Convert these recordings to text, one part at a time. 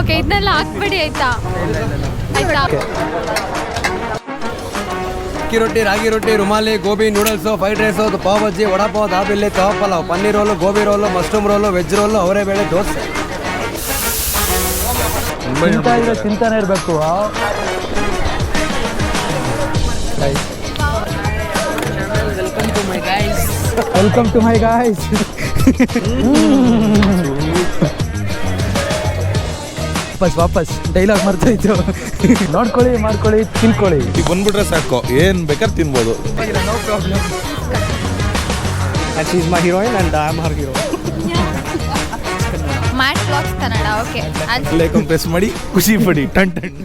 Okay, ಇದನ್ನೆಲ್ಲ ಹಾಕ್ಬೇಡಿ ಆಯ್ತಾ? ಆಯ್ತಾ? ಅಕ್ಕಿ ರೊಟ್ಟಿ, ರಾಗಿ ರೊಟ್ಟಿ, rumali, gobi, noodles, fried rice, pav bhaji, vadapav, dabeli, tawa pulao, paneer roll, gobi roll, mushroom roll, veg roll, ಅವರೆಬೇಳೆ, ದೋಸೆ. ತಿಂತಾನೆ ಇರಬೇಕು. Welcome to my guys. ವಾಪಸ್ ಡೈಲಾಗ್ ಮರ್ತೋಯ್ತು. ನೋಡ್ಕೊಳ್ಳಿ, ಮಾಡ್ಕೊಳ್ಳಿ, ತಿನ್ಕೊಳ್ಳಿ. ಈಗ ಬಂದ್ಬಿಟ್ರೆ ಸಾಕು, ಏನ್ ಬೇಕಾದ್ರೆ ತಿನ್ಬೋದು. No problem. She is my heroine and I am her hero. Mad blogs Kannada. Okay, like press ಮಾಡಿ, ಖುಷಿ ಪಡಿ. ಟನ್ ಟನ್.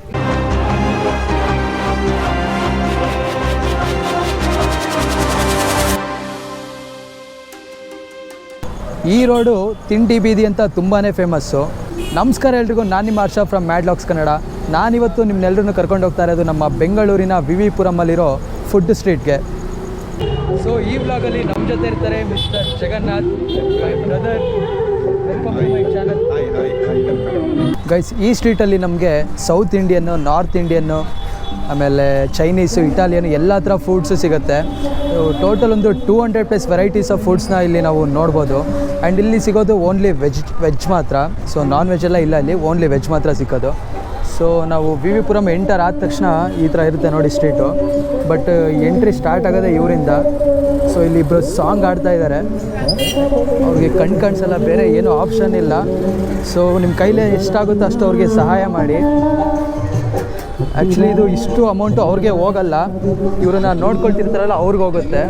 ಈ ರೋಡು ತಿಂಡಿ ಬೀದಿ ಅಂತ ತುಂಬಾ ಫೇಮಸ್ಸು. ನಮಸ್ಕಾರ ಎಲ್ರಿಗೂ, ನಾನು ನಿಮ್ಮ Harsha from mad blogs Kannada. ನಾನಿವತ್ತು ನಿಮ್ಮನ್ನೆಲ್ಲರೂ ಕರ್ಕೊಂಡು ಹೋಗ್ತಾ ಇರೋದು ನಮ್ಮ ಬೆಂಗಳೂರಿನ ವಿ ವಿ ಪುರಮಲ್ಲಿರೋ ಫುಡ್ ಸ್ಟ್ರೀಟ್ಗೆ. ಸೊ ಈ ವ್ಲಾಗಲ್ಲಿ ನಮ್ಮ ಜೊತೆ ಇರ್ತಾರೆ mister Jagannath, my brother. Welcome to my channel. Guys, ಈ ಸ್ಟ್ರೀಟಲ್ಲಿ ನಮಗೆ ಸೌತ್ ಇಂಡಿಯನ್ನು, ನಾರ್ತ್ ಇಂಡಿಯನ್ನು, ಆಮೇಲೆ ಚೈನೀಸು, ಇಟಾಲಿಯನ್ ಎಲ್ಲ ಥರ ಫುಡ್ಸು ಸಿಗುತ್ತೆ. ಟೋಟಲ್ ಒಂದು 200+ ವೆರೈಟೀಸ್ ಆಫ್ ಫುಡ್ಸ್ನ ಇಲ್ಲಿ ನಾವು ನೋಡ್ಬೋದು. ಆ್ಯಂಡ್ ಇಲ್ಲಿ ಸಿಗೋದು ಓನ್ಲಿ ವೆಜ್ ಮಾತ್ರ. ಸೊ ನಾನ್ ವೆಜ್ ಎಲ್ಲ ಇಲ್ಲ, ಇಲ್ಲಿ ಓನ್ಲಿ ವೆಜ್ ಮಾತ್ರ ಸಿಗೋದು. ಸೊ ನಾವು ವಿ ವಿ ಪುರಂ ಎಂಟರ್ ಆದ ತಕ್ಷಣ ಈ ಥರ ಇರುತ್ತೆ ನೋಡಿ ಸ್ಟ್ರೀಟು. ಬಟ್ ಎಂಟ್ರಿ ಸ್ಟಾರ್ಟ್ ಆಗೋದೇ ಇವರಿಂದ. ಸೊ ಇಲ್ಲಿ ಇಬ್ಬರು ಸಾಂಗ್ ಆಡ್ತಾ ಇದ್ದಾರೆ. ಅವ್ರಿಗೆ ಕಾಣಿಸಲ್ಲ, ಬೇರೆ ಏನೂ ಆಪ್ಷನ್ ಇಲ್ಲ. ಸೊ ನಿಮ್ಮ ಕೈಲೇ ಎಷ್ಟಾಗುತ್ತೋ ಅಷ್ಟು ಅವ್ರಿಗೆ ಸಹಾಯ ಮಾಡಿ. ಆ್ಯಕ್ಚುಲಿ ಇದು ಇಷ್ಟು ಅಮೌಂಟು ಅವ್ರಿಗೆ ಹೋಗಲ್ಲ, ಇವ್ರನ್ನ ನೋಡ್ಕೊಳ್ತಿರ್ತಾರಲ್ಲ ಅವ್ರಿಗೆ ಹೋಗುತ್ತೆ.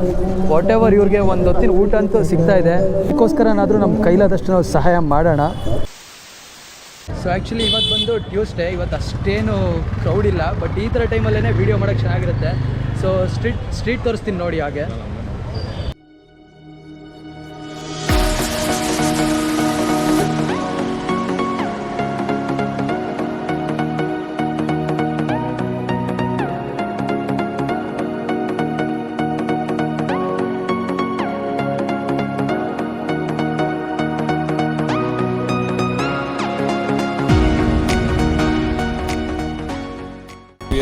ವಾಟ್ ಎವರ್ ಇವ್ರಿಗೆ ಒಂದು ಹೊತ್ತಿನ ಊಟ ಅಂತೂ ಸಿಗ್ತಾ ಇದೆ. ಅದಕ್ಕೋಸ್ಕರನಾದರೂ ನಮ್ಮ ಕೈಲಾದಷ್ಟು ನಾವು ಸಹಾಯ ಮಾಡೋಣ. ಸೊ ಆ್ಯಕ್ಚುಲಿ ಇವತ್ತು ಬಂದು ಟ್ಯೂಸ್ಡೇ, ಇವತ್ತು ಅಷ್ಟೇನು ಕ್ರೌಡ್ ಇಲ್ಲ. ಬಟ್ ಈ ಥರ ಟೈಮಲ್ಲೇ ವೀಡಿಯೋ ಮಾಡೋಕ್ಕೆ ಚೆನ್ನಾಗಿರುತ್ತೆ. ಸೊ ಸ್ಟ್ರೀಟ್ ತೋರಿಸ್ತೀನಿ ನೋಡಿ. ಹಾಗೆ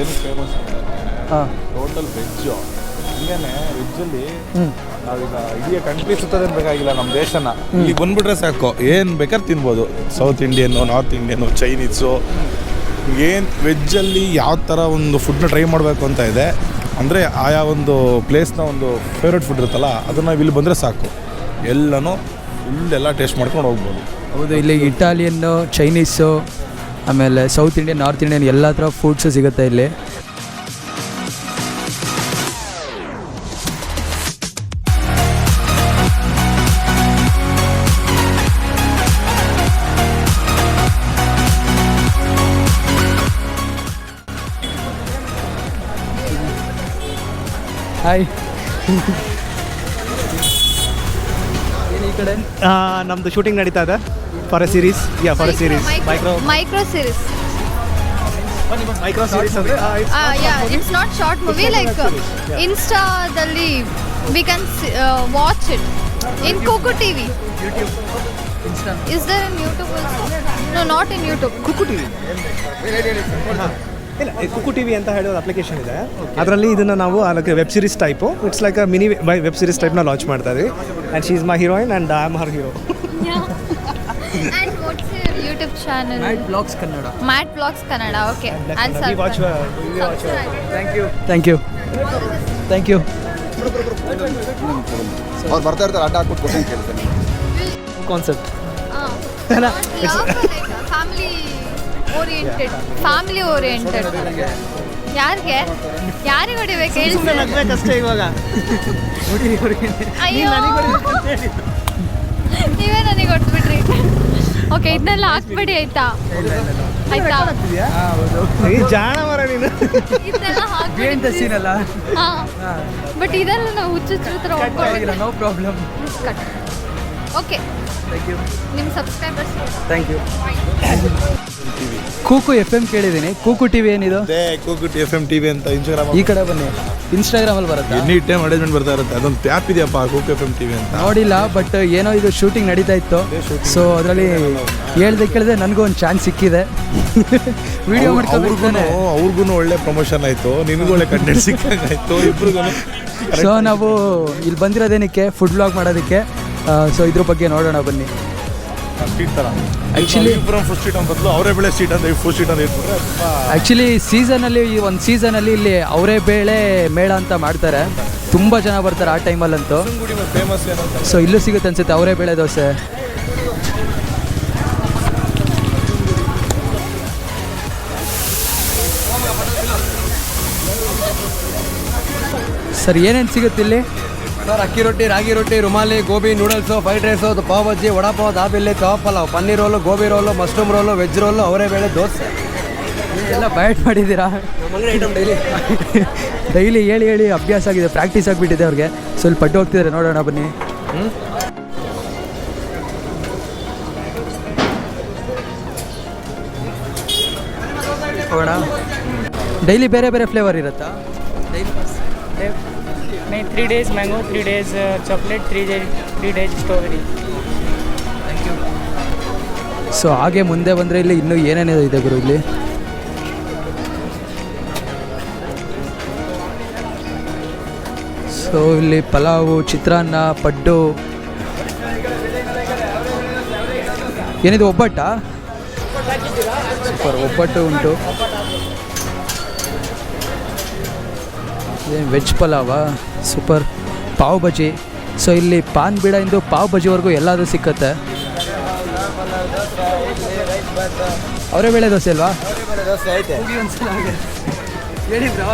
ಏನು ಫೇಮಸ್ ಟೋಟಲ್ ವೆಜ್ಜು. ಹಿಂಗೇನೆ ವೆಜ್ಜಲ್ಲಿ ನಾವೀಗ ಇಡೀ ಕಂಟ್ರಿ ಸುತ್ತೋದೇ ಬೇಕಾಗಿಲ್ಲ, ನಮ್ಮ ದೇಶನ ಇಲ್ಲಿ ಬಂದ್ಬಿಟ್ರೆ ಸಾಕು, ಏನು ಬೇಕಾದ್ರೆ ತಿನ್ಬೋದು. ಸೌತ್ ಇಂಡಿಯನ್ನು, ನಾರ್ತ್ ಇಂಡಿಯನ್ನು, ಚೈನೀಸು, ಏನು ವೆಜ್ಜಲ್ಲಿ ಯಾವ ಥರ ಒಂದು ಫುಡ್ನ ಟ್ರೈ ಮಾಡಬೇಕು ಅಂತ ಇದೆ. ಅಂದರೆ ಆಯಾ ಒಂದು ಪ್ಲೇಸ್ನ ಒಂದು ಫೇವ್ರೇಟ್ ಫುಡ್ ಇರುತ್ತಲ್ಲ, ಅದನ್ನು ನಾವು ಇಲ್ಲಿ ಬಂದರೆ ಸಾಕು, ಎಲ್ಲನೂ ಇಲ್ಲೆಲ್ಲ ಟೇಸ್ಟ್ ಮಾಡ್ಕೊಂಡು ಹೋಗ್ಬೋದು. ಹೌದು, ಇಲ್ಲಿ ಇಟಾಲಿಯನ್ನು, ಚೈನೀಸು, ಆಮೇಲೆ ಸೌತ್ ಇಂಡಿಯನ್, ನಾರ್ತ್ ಇಂಡಿಯನ್ ಎಲ್ಲ ಥರ ಫುಡ್ಸು ಸಿಗುತ್ತೆ ಇಲ್ಲಿ. ಹಾಯ್. ಏನು ಈ ಕಡೆ ನಮ್ಮದು ಶೂಟಿಂಗ್ ನಡೀತಾ ಇದೆ for a series. For a series, micro series. Micro series ಅಂದರೆ it's not short movie, like ಇನ್ಸ್ಟಾದಲ್ಲಿ we can watch it in Kuku TV. Is there in YouTube also? No, not in YouTube. Kuku TV ಇಲ್ಲ, Kuku TV ಅಂತ ಹೇಳೋ application ಇದೆ. ಅದರಲ್ಲಿ ಇದನ್ನು ನಾವು ಅದಕ್ಕೆ web series type, it's like a mini web series ಟೈಪ್ನ ಲಾಂಚ್ ಮಾಡ್ತಾ ಇದ್ವಿ. And she is my heroine and I am her hero. And what's your YouTube channel? Mad blogs Kannada. Mat blogs Kannada. Okay, and We watch thank you. Thank you. ಅವ್ರು ಬರ್ತಾ ಇರ್ತಾರೆ, ಅಡ್ಡ ಹಾಕ್ಬಿಟ್ಟು question ಕೇಳ್ತಾರೆ. Concept family oriented. ಯಾರಿಗೆ ಹೊಡಿಬೇಕು ಹೇಳಿ? ಅಷ್ಟೇ ಇವಾಗ. ಅಯ್ಯೋ, ನೀವೇ ನನಗೆ ಹೊಟ್ಬಿಟ್ರಿ. ಓಕೆ, ಇದನ್ನೆಲ್ಲ ಹಾಕ್ಬೇಡಿ ಆಯ್ತಾ? ಆಯ್ತಾ? ಜಾಣ ಮರ ನೀನು. ಇದನ್ನೆಲ್ಲ ಹಾಕ್ಬೇಡಿ ಸೀನಲ್ಲ. ಬಟ್ ಇದೆಲ್ಲ ನಾವು ಹುಚ್ಚು ಥರ ಹೊಡ್ಕೊಂಡಿಲ್ಲ. No problem. ಓಕೆ, ನಿಮ್ಮ ಸಬ್ಸ್ಕ್ರೈಬರ್ಸ್. Thank you. ಕೂಕು FM ಕೇಳಿದ್ದೀನಿ. ಕೂಕು ಟಿವಿ ಏನಿದು? ಅದೇ ಕೂಕು FM TV ಅಂತ ಇನ್ಸ್ಟಾಗ್ರಾಮ್. ಈ ಕಡೆ ಬನ್ನಿ, ಇನ್ಸ್ಟಾಗ್ರಾಮಲ್ಲಿ ಬರುತ್ತೆ. ಎನಿ ಟೈಮ್ ಅಡ್ವರ್ಟೈಸ್ಮೆಂಟ್ ಬರ್ತಾ ಇರುತ್ತೆ. ಅದೊಂದು ಟ್ಯಾಪ್ ಇದೆಯಪ್ಪ ಕೂಕು FM TV ಅಂತ. ನೋಡಿಲ್ಲ, ಬಟ್ ಏನೋ ಇದು ಶೂಟಿಂಗ್ ನಡೀತಾ ಇತ್ತು. ಸೊ ಅದರಲ್ಲಿ ಹೇಳ್ದೆ ಕೇಳಿದೆ ನನಗೂ ಒಂದು ಚಾನ್ಸ್ ಸಿಕ್ಕಿದೆ. ವಿಡಿಯೋ ಮಾಡ್ಕೊಂಡು ಅವ್ರಿಗೂ ಒಳ್ಳೆ ಪ್ರಮೋಷನ್ ಆಯಿತು, ನಿನಗೂ ಒಳ್ಳೆ ಕಂಟೆಂಟ್ ಸಿಕ್ಕಂಗಾಯ್ತು ಇಬ್ರಿಗೂ. ಸೊ ನಾವು ಇಲ್ಲಿ ಬಂದಿರೋದೇನಕ್ಕೆ ಫುಡ್ ಬ್ಲಾಗ್ ಮಾಡೋದಕ್ಕೆ. ಸೊ ಇದ್ರ ಬಗ್ಗೆ ನೋಡೋಣ ಬನ್ನಿ. ಸ್ಟ್ರೀಟ್ ಥರ ಆ್ಯಕ್ಚುಲಿ ಫುಡ್ ಸ್ಟ್ರೀಟ್ ಅಂತ ಬದಲು ಅವರೇ ಬೇಳೆ ಸ್ಟ್ರೀಟ್ ಅಂತ ಫುಡ್ ಸ್ಟ್ರೀಟ್ ಅಂತ ಇಟ್ಬಿಟ್ರೆ ಆ್ಯಕ್ಚುಲಿ ಒಂದು ಸೀಸನಲ್ಲಿ ಇಲ್ಲಿ ಅವರೇ ಬೇಳೆ ಮೇಳ ಅಂತ ಮಾಡ್ತಾರೆ. ತುಂಬ ಜನ ಬರ್ತಾರೆ ಆ ಟೈಮಲ್ಲಂತೂ. ಫೇಮಸ್ ಏನಂತ ಸೊ ಇಲ್ಲೂ ಸಿಗುತ್ತೆ ಅನ್ಸುತ್ತೆ ಅವರೇ ಬೇಳೆ ದೋಸೆ. ಸರ್ ಏನೇನು ಸಿಗುತ್ತೆ ಇಲ್ಲಿ? ಸರ್ ಅಕ್ಕಿ ರೊಟ್ಟಿ, ರಾಗಿ ರೊಟ್ಟಿ, rumali, gobi, noodles, fried rice, pav bhaji, vadapav, dabeli, kebab pulao, paneer roll, gobi roll, mushroom roll, veg roll, ಅವರೇ ಬೇಳೆ ದೋಸೆ. ಎಲ್ಲ ಬಯಟ್ ಮಾಡಿದ್ದೀರಾ? ಐಟಮ್ ಡೈಲಿ ಡೈಲಿ ಹೇಳಿ ಹೇಳಿ ಅಭ್ಯಾಸ ಆಗಿದೆ, ಪ್ರಾಕ್ಟೀಸ್ ಆಗಿಬಿಟ್ಟಿದೆ ಅವ್ರಿಗೆ. ಸ್ವಲ್ಪ ಪಡ್ಡು ಹೋಗ್ತಿದ್ದಾರೆ, ನೋಡೋಣ ಬನ್ನಿ. ಹೋಗೋಣ. ಡೈಲಿ ಬೇರೆ ಬೇರೆ ಫ್ಲೇವರ್ ಇರುತ್ತಾ? नहीं 3 days mango, 3 days chocolate, 3 days strawberry. So ಹಾಗೆ ಮುಂದೆ ಬಂದರೆ ಇಲ್ಲಿ ಇನ್ನೂ ಏನೇನಿದೆ ಇದೆ ಗುರು ಇಲ್ಲಿ. ಸೊ ಇಲ್ಲಿ ಪಲಾವು, ಚಿತ್ರಾನ್ನ, ಪಡ್ಡು, ಏನಿದು ಒಬ್ಬಟ್ಟಾ? ಸೂಪರ್, ಒಬ್ಬಟ್ಟು ಉಂಟು. ಏನು ವೆಜ್ ಪಲಾವಾ? ಸೂಪರ್. ಪಾವ್ ಬಜ್ಜಿ. ಸೊ ಇಲ್ಲಿ ಪಾನ್ ಬೀಡದಿಂದ ಪಾವ್ ಬಜ್ಜಿವರೆಗೂ ಎಲ್ಲದೂ ಸಿಕ್ಕತ್ತೆ. ಅವರೇ ಬೇಳೆ ದೋಸೆ ಅಲ್ವಾ? ಹೇಳಿ ಬ್ರೋ.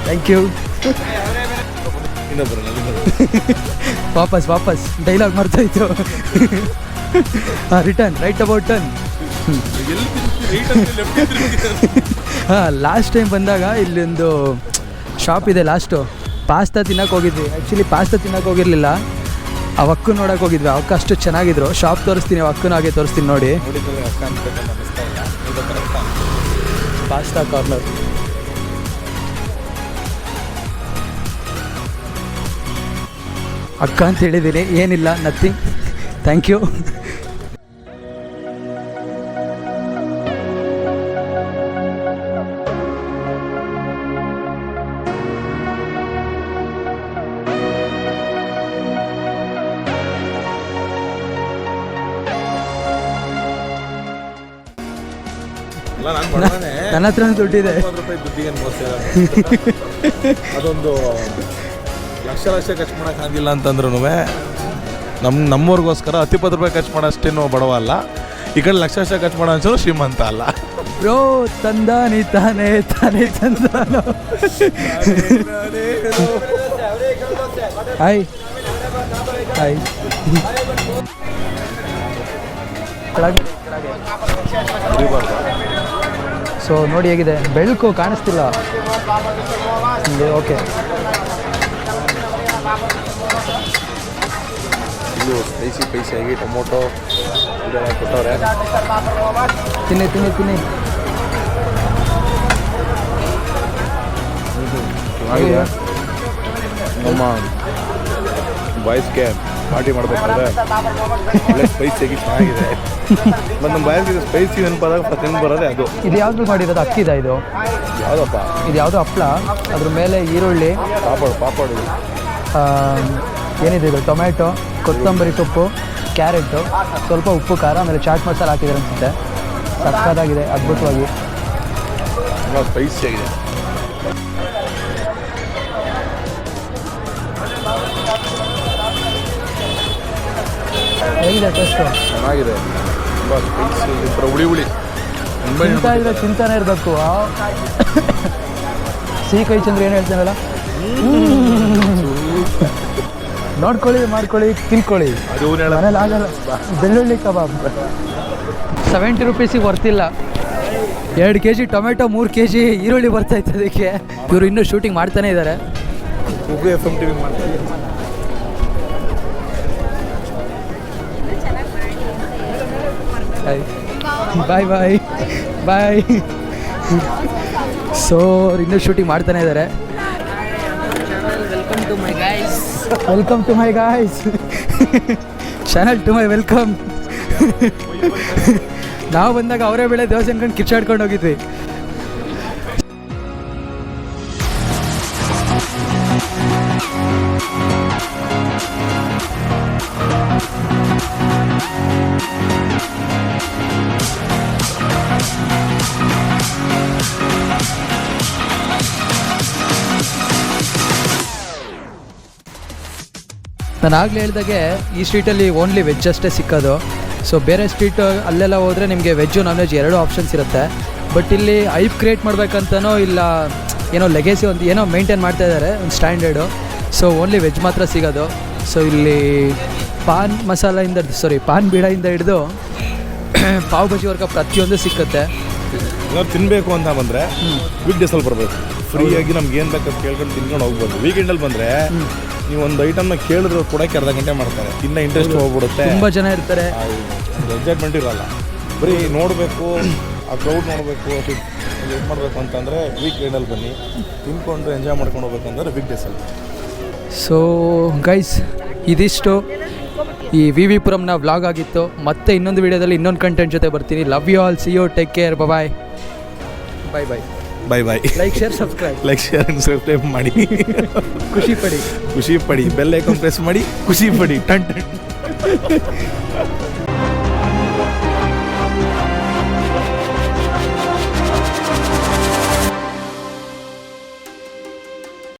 Thank you. ವಾಪಸ್ ಡೈಲಾಗ್ ಮರ್ತಾಯಿತ್ತು. Return, right about turn. ಹಾಂ, ಲಾಸ್ಟ್ ಟೈಮ್ ಬಂದಾಗ ಇಲ್ಲೊಂದು ಶಾಪ್ ಇದೆ. ಲಾಸ್ಟು ಪಾಸ್ತಾ ತಿನ್ನೋಕೆ ಹೋಗಿದ್ವಿ. ಆ್ಯಕ್ಚುಲಿ ಪಾಸ್ತಾ ತಿನ್ನೋಕೆ ಹೋಗಿರಲಿಲ್ಲ, ಆ ಅಕ್ಕನ ನೋಡೋಕೆ ಹೋಗಿದ್ವಿ. ಅವಕ್ಕ ಅಷ್ಟು ಚೆನ್ನಾಗಿದ್ರು. ಶಾಪ್ ತೋರಿಸ್ತೀನಿ, ಅಕ್ಕನ ಹಾಗೆ ತೋರಿಸ್ತೀನಿ ನೋಡಿ. Pasta corner. ಅಕ್ಕ ಅಂತ ಹೇಳಿದ್ದೀನಿ, ಏನಿಲ್ಲ, ನಥಿಂಗ್. Thank you. ನನ್ನ ಹತ್ರ ದುಡ್ಡಿದೆ. ಅದೊಂದು ಲಕ್ಷ ಖರ್ಚು ಮಾಡೋಕ್ಕಾಗಿಲ್ಲ ಅಂತಂದ್ರೂ ನಮ್ಮವ್ರಿಗೋಸ್ಕರ 10-20 ರೂಪಾಯಿ ಖರ್ಚು ಮಾಡೋ ಅಷ್ಟೇನು ಬಡವ ಅಲ್ಲ. ಈ ಕಡೆ ಲಕ್ಷ ಖರ್ಚು ಮಾಡೋ ಅನ್ಸೋದು ಶ್ರೀಮಂತ ಅಲ್ಲ. ಬ್ರೋ ತಂದಾನಿ ತಾನೇ ತಾನೇ ತಂದಾನೋ. Hi hi. ಸೊ ನೋಡಿ ಹೇಗಿದೆ, ಬೆಳಕು ಕಾಣಿಸ್ತಿಲ್ಲ. ಓಕೆ, ಇದು ಸ್ಪೈಸಿ ಟೊಮೊಟೊ ಇದೆಲ್ಲ ಕೊಟ್ಟವ್ರೆ. ತಿನ್ನಿ ತಿನ್ನಿ ತಿನ್ನಿ. ನಮ್ಮ ಬಾಯ್ಸ್ಗೆ ಪಾರ್ಟಿ ಮಾಡಬೇಕಾದ್ರೆ ಒಳ್ಳೆ ಸ್ಪೈಸಿಯಾಗಿ ಚೆನ್ನಾಗಿದೆ. ಮತ್ತು ನಮ್ಮ ಬಾಯ್ಸ್ಗೆ ಸ್ಪೈಸಿ ನೆನಪಾದಾಗ ಫಸ್ಟ್ ಬರೋದೇ ಅದು. ಇದು ಯಾವುದು ಮಾಡಿರೋದು? ಅಕ್ಕಿದ ಇದು? ಯಾವುದಪ್ಪ ಇದು ಯಾವುದೋ ಹಪ್ಪಳ, ಅದ್ರ ಮೇಲೆ ಈರುಳ್ಳಿ, ಪಾಪಡು ಏನಿದೆ ಇದು, ಟೊಮ್ಯಾಟೊ, ಕೊತ್ತಂಬರಿ ಸೊಪ್ಪು, ಕ್ಯಾರೆಟು, ಸ್ವಲ್ಪ ಉಪ್ಪು, ಖಾರ, ಆಮೇಲೆ ಚಾಟ್ ಮಸಾಲ ಹಾಕಿದ್ದಾರೆ ಅನಿಸುತ್ತೆ. ಸಕ್ಕತ್ತಾಗಿದೆ, ಅದ್ಭುತವಾಗಿ. ತುಂಬ ಸ್ಪೈಸಿಯಾಗಿದೆ. ಹೇಗಿದೆ ಟೇಸ್ಟು? ಚೆನ್ನಾಗಿದೆ, ತುಂಬ ಸ್ಪೈಸಿ, ಒಂಥರ ಹುಳಿ ತಿಂತಾ ಇದ್ರೆ ತಿಂತಾನೆ ಇರಬೇಕು. ಸಿಹಿ ಕೈ ಚಂದ್ರ ಏನು ಹೇಳ್ತಾನಲ್ಲ, ನೋಡ್ಕೊಳ್ಳಿ, ಮಾಡ್ಕೊಳ್ಳಿ, ತಿಳ್ಕೊಳ್ಳಿ. ಮನೇಲಿ ಆಗಲ್ಲ. ಬೆಳ್ಳುಳ್ಳಿ ಕಬಾಬ್ 70 ರೂಪೀಸಿಗೆ ವರ್ತಿಲ್ಲ. 2 kg ಟೊಮೆಟೊ, 3 kg ಈರುಳ್ಳಿ ಬರ್ತಾಯಿತ್ತು ಅದಕ್ಕೆ. ಇವರು ಇನ್ನೂ ಶೂಟಿಂಗ್ ಮಾಡ್ತಾನೆ ಇದ್ದಾರೆ. FM TV ಮಾಡ್ತಾರೆ. ಬಾಯ್ ಬಾಯ್ ಬಾಯ್. ಸೊ ಇನ್ನೂ ಶೂಟಿಂಗ್ ಮಾಡ್ತಾನೆ ಇದ್ದಾರೆ. Welcome to my guys channel to my welcome. ನಾವು ಬಂದಾಗ ಅವರೇ ಬೆಳೆ ದೋಸೆ ಅನ್ಕೊಂಡು ಕಿಚ್ಚಾಡ್ಕೊಂಡು ಹೋಗಿದ್ವಿ. ನಾನು ಆಗಲೇ ಹೇಳಿದಾಗೆ ಈ ಸ್ಟ್ರೀಟಲ್ಲಿ ಓನ್ಲಿ ವೆಜ್ ಅಷ್ಟೇ ಸಿಕ್ಕೋದು. ಸೊ ಬೇರೆ ಸ್ಟ್ರೀಟ್ ಅಲ್ಲೆಲ್ಲ ಹೋದರೆ ನಿಮಗೆ ವೆಜ್ಜು ನಾನ್ ವೆಜ್ ಎರಡೂ ಆಪ್ಷನ್ಸ್ ಇರುತ್ತೆ. ಬಟ್ ಇಲ್ಲಿ ಐಪ್ ಕ್ರಿಯೇಟ್ ಮಾಡಬೇಕಂತನೋ ಇಲ್ಲ ಏನೋ ಲೆಗೆಸಿ ಒಂದು ಏನೋ ಮೇಂಟೈನ್ ಮಾಡ್ತಾ ಇದ್ದಾರೆ ಒಂದು ಸ್ಟ್ಯಾಂಡರ್ಡು. ಸೊ ಓನ್ಲಿ ವೆಜ್ ಮಾತ್ರ ಸಿಗೋದು. ಸೊ ಇಲ್ಲಿ ಪಾನ್ ಬೀಡಾಯಿಂದ ಹಿಡಿದು ಪಾವ್ ಬಜಿವರೆಗೆ ಪ್ರತಿಯೊಂದು ಸಿಕ್ಕುತ್ತೆ. ಏನಾದ್ರು ತಿನ್ನಬೇಕು ಅಂತ ಬಂದರೆ ವೀಕ್ ಡೇಸಲ್ಲಿ ಬರಬೇಕು. ಫ್ರೀಯಾಗಿ ನಮ್ಗೆ ಏನು ಬೇಕಂತ ಕೇಳ್ಕೊಂಡು ತಿನ್ಕೊಂಡು ಹೋಗ್ಬೋದು. ವೀಕೆಂಡಲ್ಲಿ ಬಂದರೆ ನೀವು ಒಂದು ಐಟಮ್ನ ಕೇಳಿದ್ರು ಕೊಡೋಕ್ಕೆ ಅರ್ಧ ಗಂಟೆ ಮಾಡ್ತಾರೆ. ಇನ್ನೂ ಇಂಟ್ರೆಸ್ಟ್ ಹೋಗ್ಬಿಡುತ್ತೆ. ತುಂಬ ಜನ ಇರ್ತಾರೆ. ಎಕ್ಸೈಟ್ಮೆಂಟ್ ಇರೋಲ್ಲ. ಬರೀ ನೋಡಬೇಕು, ಆ ಕ್ರೌಡ್ ನೋಡಬೇಕು, ಅದು ಇದು ಮಾಡಬೇಕು ಅಂತಂದರೆ ವೀಕೆಂಡಲ್ಲಿ ಬನ್ನಿ. ತಿನ್ಕೊಂಡು ಎಂಜಾಯ್ ಮಾಡ್ಕೊಂಡು ಹೋಗ್ಬೇಕಂದ್ರೆ ವೀಕ್ ಡೇಸಲ್ಲಿ. ಸೊ ಗೈಸ್, ಇದಿಷ್ಟು ಈ ವಿ ಪುರಂನ ವ್ಲಾಗ್ ಆಗಿತ್ತು. ಮತ್ತೆ ಇನ್ನೊಂದು ವೀಡಿಯೋದಲ್ಲಿ ಇನ್ನೊಂದು ಕಂಟೆಂಟ್ ಜೊತೆ ಬರ್ತೀನಿ. Love you all, see you, take care, bye bye bye bye bye. Like share subscribe ಮಾಡಿ. ಖುಷಿ ಪಡಿ. ಬೆಲ್ ಐಕಾನ್ ಪ್ರೆಸ್ ಮಾಡಿ ಖುಷಿ ಪಡಿ. ಟನ್ ಟನ್.